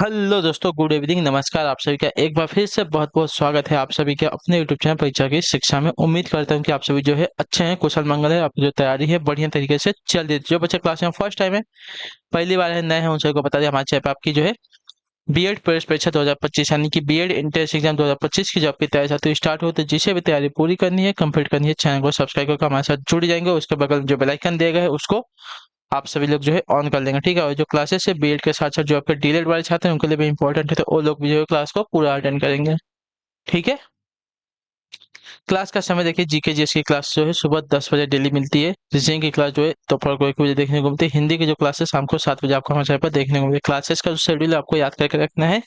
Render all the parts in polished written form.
Hello दोस्तों, good evening, नमस्कार। आप सभी का एक बार फिर से बहुत बहुत स्वागत है आप सभी के अपने यूट्यूब चैनल परीक्षा की शिक्षा में। उम्मीद करता हूं कि आप सभी जो है अच्छे हैं, कुशल मंगल है, आपकी जो तैयारी है बढ़िया तरीके से चल रही है। जो बच्चे क्लास में फर्स्ट टाइम है, पहली बार है, नए हैं, उन सभी को बता दें हमारे चैनल पर आपकी जो है बीएड प्रवेश परीक्षा 2025 यानी कि बीएड इंट्रेंस एग्जाम 2025 की जो आपकी तैयारी चाहते हो स्टार्ट हो, तो जिसे भी तैयारी पूरी करनी है, कंप्लीट करनी है, चैनल को सब्सक्राइब करके हमारे साथ जुड़ जाएंगे। उसके बगल में जो बेल आइकन दिया गया है उसको आप सभी लोग जो है ऑन कर लेंगे, ठीक है। और जो क्लासेस है बीएड के साथ साथ जो आपके डीएलएड वाले छात्र हैं उनके लिए भी इंपॉर्टेंट है, तो वो लोग भी जो है क्लास को पूरा अटेंड करेंगे, ठीक है। क्लास का समय देखिए, जीके जीएस की क्लास जो है सुबह 10 बजे डेली मिलती है। रीजनिंग की क्लास जो है दोपहर को 1 बजे देखने को मिलती है। हिंदी की जो क्लास है शाम को 7 बजे आपको हमारे चैनल पर देखने को मिलती है। क्लासेस का जो शेड्यूल है आपको याद करके रखना है,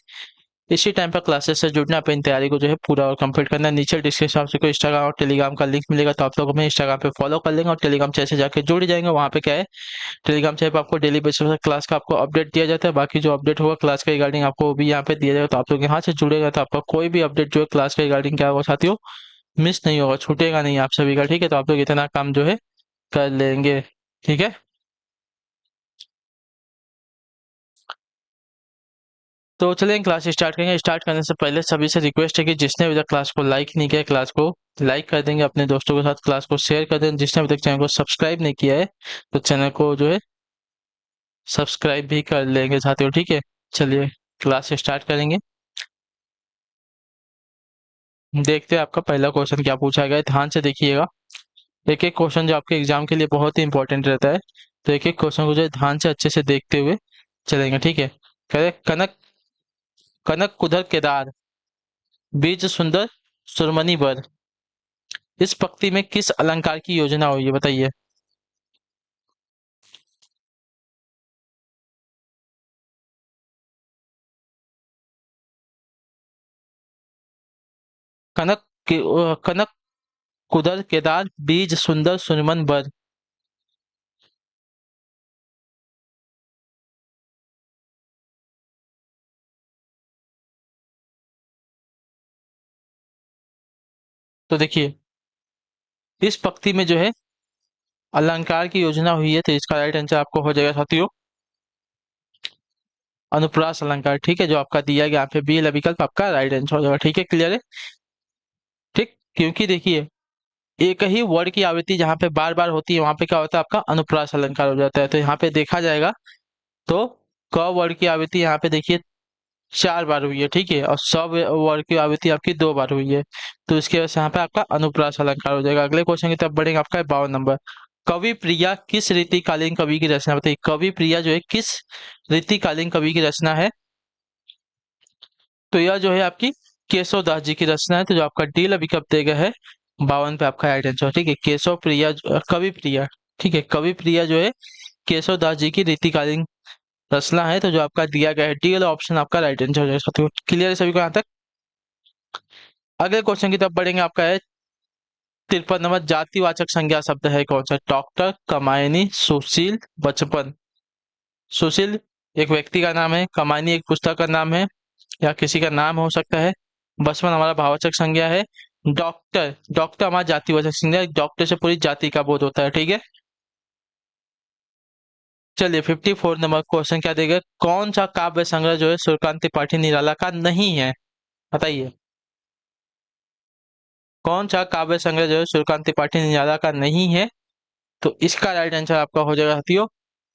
इसी टाइम पर क्लासेस से जुड़ना, अपनी तैयारी को जो है पूरा और कंप्लीट करना है। नीचे डिस्क्रिप्शन में आपको इंस्टाग्राम और टेलीग्राम का लिंक मिलेगा, तो आप लोग हमें इंस्टाग्राम पे फॉलो कर लेंगे और टेलीग्राम चैनल से जाकर जुड़ जाएंगे। वहाँ पे क्या है, टेलीग्राम चैनल पे आपको डेली बेसिस पर क्लास का आपको अपडेट दिया जाता है। बाकी जो अपडेट होगा क्लास के रिगार्डिंग आपको वो भी यहाँ पे दिया जाएगा, तो आप लोग यहाँ से जुड़ेगा तो आपका कोई भी अपडेट जो है क्लास के रिगार्डिंग क्या होगा साथियों, मिस नहीं होगा, छूटेगा नहीं आप सभी का, ठीक है। तो आप लोग इतना काम जो है कर लेंगे, ठीक है। तो चलिए क्लास स्टार्ट करेंगे। स्टार्ट करने से पहले सभी से रिक्वेस्ट है कि जिसने अभी तक क्लास को लाइक नहीं किया है, क्लास को लाइक कर देंगे, अपने दोस्तों के साथ क्लास को शेयर कर देंगे। जिसने अभी तक चैनल को सब्सक्राइब नहीं किया है तो चैनल को जो है सब्सक्राइब भी कर लेंगे साथियों, ठीक है। चलिए क्लास स्टार्ट करेंगे। देखते हैं आपका पहला क्वेश्चन क्या पूछा गया है, ध्यान से देखिएगा। एक एक क्वेश्चन जो आपके एग्जाम के लिए बहुत ही इंपॉर्टेंट रहता है, तो एक एक क्वेश्चन को जो है ध्यान से अच्छे से देखते हुए चलेंगे, ठीक है। कह रहे कनक कनक कुधर केदार, बीज सुंदर सुरमनी बर, इस पंक्ति में किस अलंकार की योजना हुई है, बताइए। कनक कुदर केदार बीज सुंदर सुमन बर। तो देखिए, इस पंक्ति में जो है अलंकार की योजना हुई है, तो इसका राइट आंसर आपको हो जाएगा साथियों अनुप्रास अलंकार, ठीक है। जो आपका दिया गया यहाँ पे बी वाला विकल्प आपका राइट आंसर हो जाएगा, ठीक है। क्लियर है, ठीक। क्योंकि देखिए, एक ही वर्ड की आवृत्ति जहाँ पे बार बार होती है वहां पे क्या होता है, आपका अनुप्रास अलंकार हो जाता है। तो यहाँ पे देखा जाएगा तो क वर्ड की आवृत्ति यहाँ पे देखिए 4 बार हुई है, ठीक है। और सब वर्ड की आवृत्ति आपकी 2 बार हुई है, तो इसकी वजह से यहाँ पे आपका अनुप्रास अलंकार हो जाएगा। अगले क्वेश्चन की तरफ बढ़ेंगे, आपका है 52 नंबर। कवि प्रिया किस रीतिकालीन कवि की रचना, बताइए। कवि प्रिया जो है किस रीतिकालीन कवि की रचना है, तो यह जो है आपकी केशव दास जी की रचना है। तो जो आपका डी विकल्प दिया गया है 52 पे आपका राइट आंसर, ठीक है। केशव प्रिया कवि प्रिया, ठीक है। कवि प्रिया जो है केशव दास जी की रीतिकालीन रचना है, तो जो आपका दिया गया है डी वाला ऑप्शन आपका राइट आंसर हो जाएगा। क्लियर है सभी को यहाँ तक। अगले क्वेश्चन की तरफ बढ़ेंगे, आपका है 53 नंबर। जातिवाचक संज्ञा शब्द है कौन सा, डॉक्टर, कमायनी, सुशील, बचपन। सुशील एक व्यक्ति का नाम है, कमायनी एक पुस्तक का नाम है या किसी का नाम हो सकता है, बचपन हमारा भाववाचक संज्ञा है, डॉक्टर डॉक्टर हमारा जातिवाचक संज्ञा है। डॉक्टर से पूरी जाति का बोध होता है, ठीक है। चलिए 54 नंबर क्वेश्चन क्या देगा, कौन सा काव्य संग्रह जो है सूर्यकांत त्रिपाठी निराला का नहीं है, बताइए। कौन सा काव्य संग्रह जो है सूर्यकांत त्रिपाठी निराला का नहीं है, तो इसका राइट आंसर आपका हो जाएगा साथियों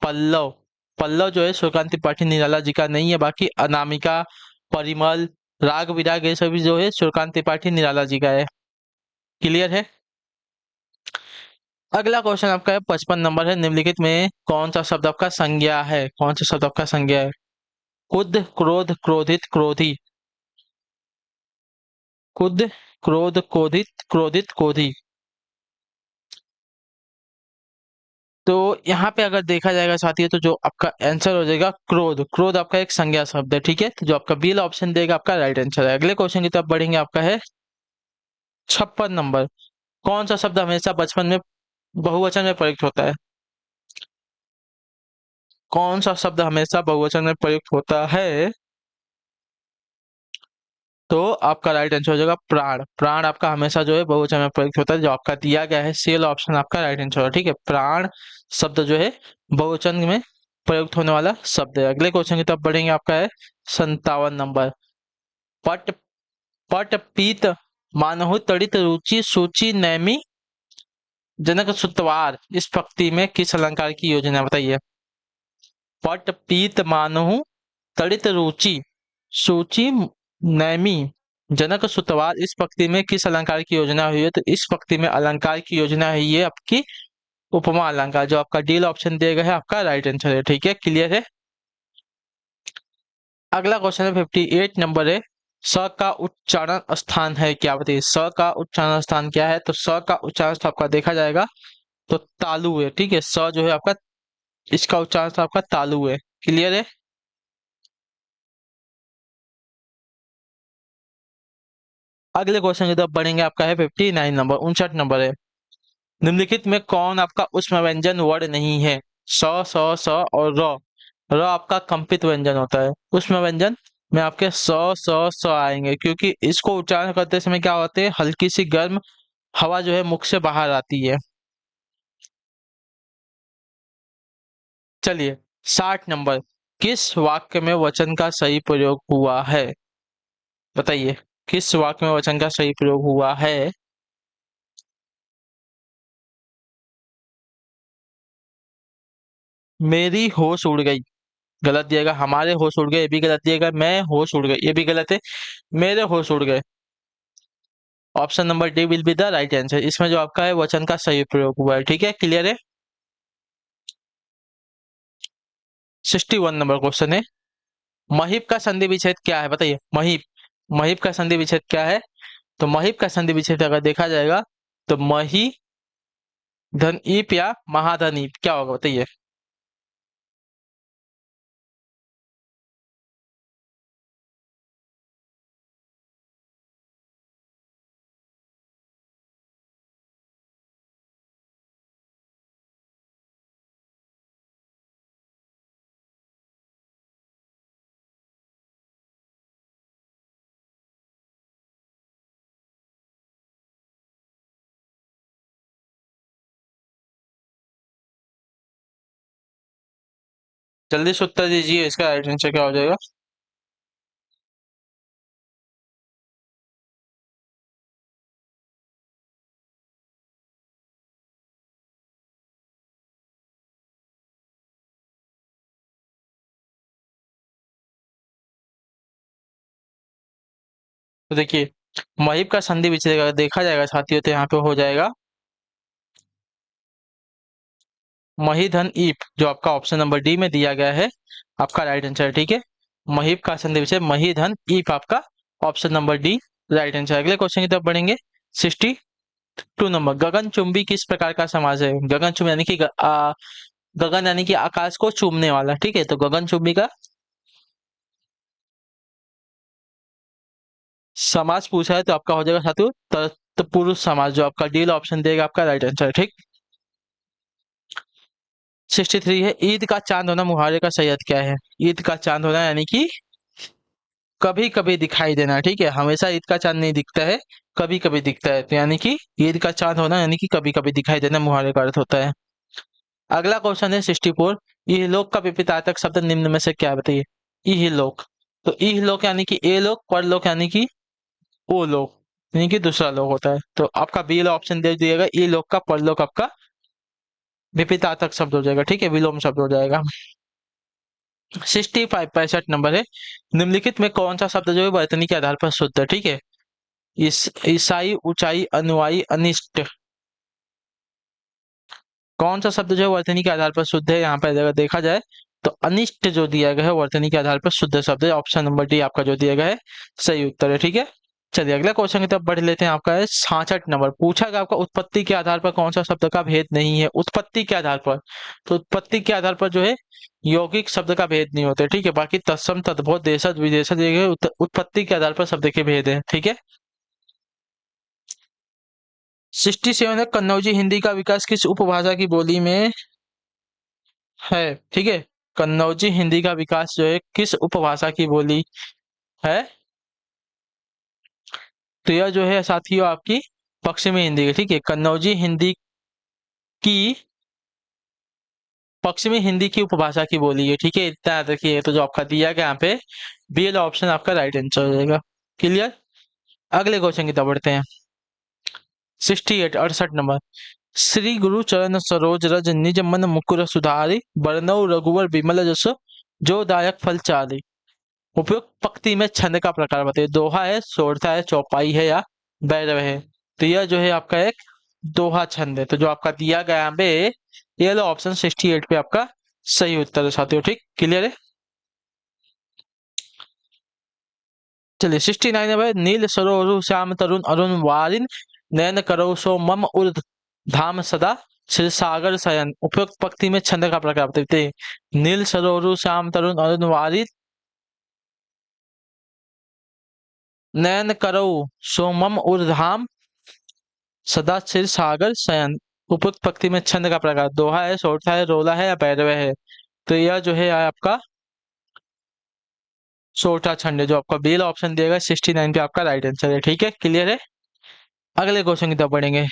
पल्लव। पल्लव जो है सूर्यकांत त्रिपाठी निराला जी का नहीं है, बाकी अनामिका, परिमल, राग विराग ये सभी जो है सूर्यकांत त्रिपाठी निराला जी का है। क्लियर है। अगला क्वेश्चन आपका है 55 नंबर है। निम्नलिखित में कौन सा शब्द आपका संज्ञा है, कौन सा शब्द आपका संज्ञा है, कुद, क्रोध, क्रोधित, क्रोधी। कुद, क्रोध, क्रोधित, क्रोधित, क्रोधी। तो यहाँ पे अगर देखा जाएगा साथियों, तो जो आपका आंसर हो जाएगा क्रोध। क्रोध आपका एक संज्ञा शब्द है, ठीक है। तो जो आपका बी ऑप्शन देगा आपका राइट आंसर है। अगले क्वेश्चन की तरफ बढ़ेंगे, आपका है 56 नंबर। कौन सा शब्द हमेशा बचपन में बहुवचन में प्रयुक्त होता है, कौन सा शब्द हमेशा बहुवचन में प्रयुक्त होता है, तो आपका राइट आंसर हो जाएगा प्राण। प्राण आपका हमेशा जो है बहुवचन में प्रयुक्त होता है, जो आपका दिया गया है सेल ऑप्शन आपका राइट आंसर है, ठीक है। प्राण शब्द जो है बहुवचन में प्रयुक्त होने वाला शब्द है। अगले क्वेश्चन की तरफ बढ़ेंगे, आपका है 57 नंबर। पट पट पीत मानहु तड़ित रुचि सूचि नैमी जनक सुतवार, इस पंक्ति में किस अलंकार की योजना है? बताइए। पट पीत मानहु तड़ित रुचि सूचि नैमी जनक सुतवार, इस पंक्ति में किस अलंकार की योजना हुई है? तो इस पंक्ति में अलंकार की योजना हुई है आपकी उपमा अलंकार। जो आपका डी ऑप्शन दिया गया है आपका राइट आंसर है। ठीक है, क्लियर है। अगला क्वेश्चन है 58 नंबर है। स का उच्चारण स्थान है क्या? बताइए, स का उच्चारण स्थान क्या है? तो स का उच्चारण स्थान आपका देखा जाएगा तो तालु है। ठीक है, स जो है आपका, इसका उच्चारण स्थान आपका तालु है। क्लियर है। अगले क्वेश्चन की तरफ बढ़ेंगे, आपका है 59 नंबर, 59 नंबर है। निम्नलिखित में कौन आपका उष्म व्यंजन वर्ण नहीं है? स और र आपका कंपित व्यंजन होता है। उष्म व्यंजन में आपके स आएंगे, क्योंकि इसको उच्चारण करते समय क्या होते हैं, हल्की सी गर्म हवा जो है मुख से बाहर आती है। चलिए, 60 नंबर। किस वाक्य में वचन का सही प्रयोग हुआ है? बताइए, किस वाक्य में वचन का सही प्रयोग हुआ है? मेरी होश उड़ गई, गलत दिएगा। हमारे होश उड़ गए, ये भी गलत दिएगा। मैं होश उड़ गई, ये भी गलत है। मेरे होश उड़ गए, option number D will be the right answer. इसमें जो आपका है वचन का सही प्रयोग हुआ है। ठीक है, क्लियर है। 61 नंबर क्वेश्चन है। महीप का संधि विच्छेद क्या है? बताइए, महीप महीप का संधि विच्छेद क्या है? तो महीप का संधि विच्छेद अगर देखा जाएगा तो मही धन ईप या महाधन ईप, क्या होगा? बताइए। जल्दी से उत्तर दीजिए, इसका राइट आंसर क्या हो जाएगा? तो देखिए, महीप का संधि विच्छेद अगर देखा जाएगा साथियों तो यहाँ पे हो जाएगा महीधन ईप, जो आपका ऑप्शन नंबर डी में दिया गया है आपका राइट आंसर है। ठीक है, महीप का संधि विच्छेद महीधन ईप आपका option number D right answer. अगले क्वेश्चन की तरफ बढ़ेंगे। 62 नंबर। गगनचुंबी किस प्रकार का समास है? गगनचुंबी यानी कि गगन यानी कि आकाश को चूमने वाला। ठीक है, तो गगनचुंबी का समास पूछा है तो आपका हो जाएगा साथियों तत्पुरुष समास, जो आपका डी ऑप्शन देगा आपका राइट आंसर। ठीक। 63 है। ईद का चांद होना मुहावरे का सही अर्थ क्या है? ईद का चांद होना यानी कि कभी कभी दिखाई देना। ठीक है, हमेशा ईद का चांद नहीं दिखता है, कभी कभी दिखता है। तो यानी कि ईद का चांद होना यानी कि कभी कभी दिखाई देना मुहावरे का अर्थ होता है। अगला क्वेश्चन है 64। इहलोक का विपरीतार्थक शब्द निम्न में से क्या है? बताइए। इहलोक, तो इहलोक यानी कि ए लोक, परलोक यानी कि ओ लोक, यानी कि दूसरा लोक होता है। तो आपका बी वाला ऑप्शन दे दिएगा, ई लोक का परलोक आपका विपरीतार्थक शब्द हो जाएगा। ठीक है, विलोम शब्द हो जाएगा। 65, 65 नंबर है। निम्नलिखित में कौन सा शब्द जो है वर्तनी के आधार पर शुद्ध है? ठीक है, ईसाई, ऊंचाई, अनुयायी, अनिष्ट, कौन सा शब्द जो है वर्तनी के आधार पर शुद्ध है? यहाँ पर अगर देखा जाए तो अनिष्ट जो दिया गया है वर्तनी के आधार पर शुद्ध शब्द है। ऑप्शन नंबर डी आपका जो दिया गया है सही उत्तर है। ठीक है, चलिए अगला क्वेश्चन की तरफ बढ़ लेते हैं। आपका है 66 नंबर। पूछा गया आपका उत्पत्ति के आधार पर कौन सा शब्द का भेद नहीं है? उत्पत्ति के आधार पर, तो उत्पत्ति के आधार पर जो है यौगिक शब्द का भेद नहीं होता है। ठीक है, बाकी तत्सम, तद्भव, देशज, विदेशज, ये उत्पत्ति के आधार पर शब्द के भेद है। ठीक है। 67 है। कन्नौजी हिंदी का विकास किस उपभाषा की बोली में है? ठीक है, कन्नौजी हिंदी का विकास जो है किस उपभाषा की बोली है? तो यह जो है साथियों आपकी पश्चिमी हिंदी है। ठीक है, कन्नौजी हिंदी की पश्चिमी हिंदी की उपभाषा की बोली है, ठीक है, इतना याद रखिए। तो जो आपका दिया गया यहाँ पे बी वाला ऑप्शन आपका राइट आंसर हो जाएगा। क्लियर। अगले क्वेश्चन की तरफ बढ़ते हैं। 68 नंबर। श्री गुरु चरण सरोज रज निज मन मुकुर सुधारी बरनऊ रघुवर विमल जस जो दायक फल चारी। उपयुक्त पंक्ति में छंद का प्रकार बताइए। दोहा है, सोरठा है, चौपाई है या भैरव है। तो यह जो है आपका एक दोहा छंद है। तो जो आपका दिया गया यहाँ पे ये वाला ऑप्शन 68 पे आपका सही उत्तर है साथियों। ठीक, क्लियर है। चलिए 69 है भाई। नील सरोरु श्याम तरुण अरुण वारिन नयन करो सो मम उर्ध धाम सदा क्षीर सागर शयन। उपयुक्त पंक्ति में छंद का प्रकार बताइए। नील सरोरु श्याम तरुण अरुण वारिन नयन करो सो मम उर्ध धाम सदा क्षीर सागर शयन। उपयुक्त पंक्ति में छंद का प्रकार दोहा है, सोरठा है, रोला है या भैरव है। तो यह जो है आपका सोरठा छंद है। जो आपका बी ऑप्शन दिएगा 69 पे आपका राइट आंसर है। ठीक है, क्लियर है। अगले क्वेश्चन की तरफ बढ़ेंगे।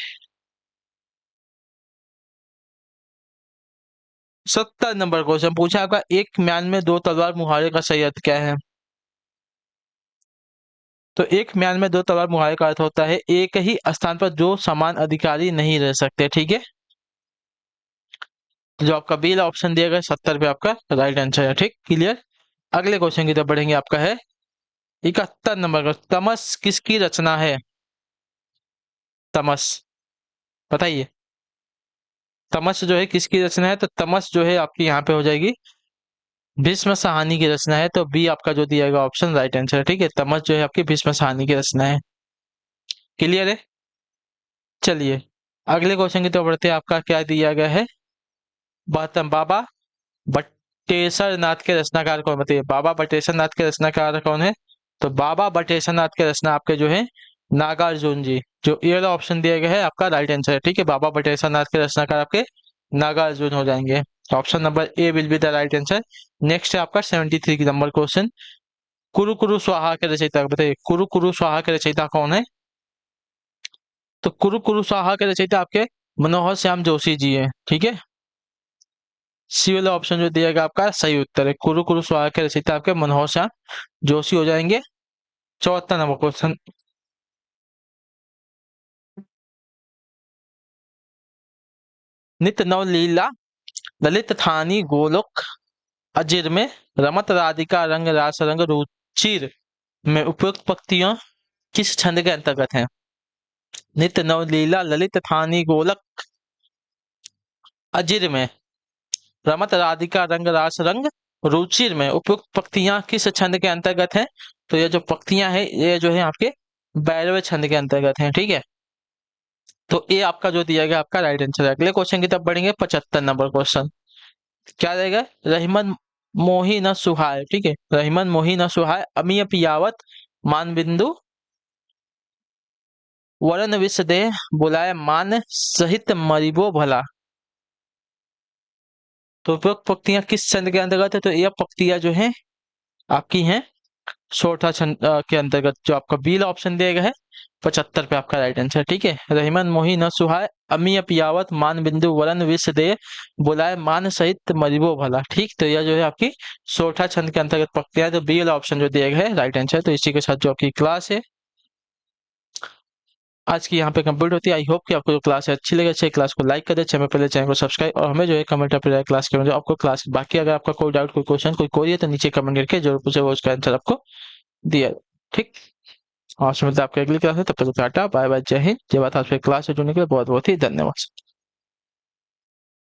70 नंबर क्वेश्चन पूछा आपका एक म्यान में दो तलवार मुहावरे का सही अर्थ क्या है। तो एक म्यान में दो तलवार मुहावरे का अर्थ होता है एक ही स्थान पर दो समान अधिकारी नहीं रह सकते। ठीक है, तो जो आपका बी ऑप्शन दिया गया 70 पे आपका राइट आंसर है। ठीक, क्लियर। अगले क्वेश्चन की तरफ बढ़ेंगे। आपका है 71 नंबर का। तमस किसकी रचना है। तमस बताइए। तमस जो है किसकी रचना है। तो तमस जो है आपकी यहाँ पे हो जाएगी भीष्म साहनी की रचना है। तो बी आपका जो दिया गया ऑप्शन राइट आंसर है। ठीक है, तमस जो है आपकी भीष्म साहनी की रचना है। क्लियर है। चलिए अगले क्वेश्चन की तरफ बढ़ते हैं। आपका क्या दिया गया है। बाबा बटेश्वर नाथ के रचनाकार कौन बताइए। बाबा बटेश्वर नाथ के रचनाकार कौन है। तो बाबा बटेश्वर नाथ के रचना आपके जो है नागार्जुन जी। जो ये वाला ऑप्शन दिया गया है आपका राइट आंसर है। ठीक है, बाबा बटेश्वर नाथ के रचनाकार आपके नागार्जुन हो जाएंगे। Option number A will be the right answer. Next है आपका 73 नंबर क्वेश्चन। कुरु कुरु स्वाहा के रचयिता बताइए। कुरु कुरु स्वाहा के रचयिता कौन है। तो कुरु कुरु स्वाहा के रचयिता आपके मनोहर श्याम जोशी जी है। ठीक है, सी वाला ऑप्शन जो दिया गया आपका सही उत्तर है। कुरु कुरु स्वाहा के रचयिता आपके मनोहर श्याम जोशी हो जाएंगे। 74 नंबर क्वेश्चन। नित्य नव लीला ललित थानी गोलोक अजिर में रमत राधिका रंग रास रंग रुचिर में उपयुक्त पंक्तियां किस छंद के अंतर्गत हैं। नित्य नव लीला ललित थानी गोलक अजिर में रमत राधिका रंग रास रंग रुचिर में उपयुक्त पंक्तियां किस छंद के अंतर्गत हैं। तो ये जो पंक्तियां हैं ये जो है आपके भैरव छंद के अंतर्गत हैं। ठीक है, तो ये आपका जो दिया गया आपका राइट आंसर है। अगले क्वेश्चन की तरफ बढ़ेंगे। 75 नंबर क्वेश्चन क्या रहेगा। रहीमन मोही न सुहाय। ठीक है, रहीमन मोही न सुहाय अमीय पियावत मान बिंदु वरन विष दे बुलाए मान सहित मरिबो भला। तो उपयुक्त पंक्तियां किस छंद के अंतर्गत है। तो यह पंक्तियां जो है आपकी हैं सोरठा छंद के अंतर्गत। जो आपका बी ऑप्शन दिया गया है 75 पे आपका राइट आंसर। ठीक है, रहीमन मोही न सुहाय अमीय पियावत मान बिंदु वरन विष दे बुलाए मान सहित मरिबो भला। ठीक, तो यह जो है आपकी सोरठा छंद के अंतर्गत पंक्तियां। तो बी ऑप्शन जो दिया गया है राइट आंसर। तो इसी के साथ जो आपकी क्लास है आज की यहाँ पे कंप्लीट होती है। आई होप कि आपको जो क्लास है अच्छी लगे। अच्छे क्लास को लाइक कर दे, चैनल पहले चैनल को सब्सक्राइब और हमें जो है कमेंट अपने क्लास के जो आपको क्लास। बाकी अगर आपका कोई डाउट कोई क्वेश्चन कोई कोई है तो नीचे कमेंट करके जरूर पूछे, वो उसका आंसर आपको दिया। ठीक, और मिलता है आपके अगली क्लास है। तब तक टाटा बाय बाय, जय हिंद, जय भारत। आपसे क्लास से जुड़ने के लिए बहुत बहुत ही धन्यवाद।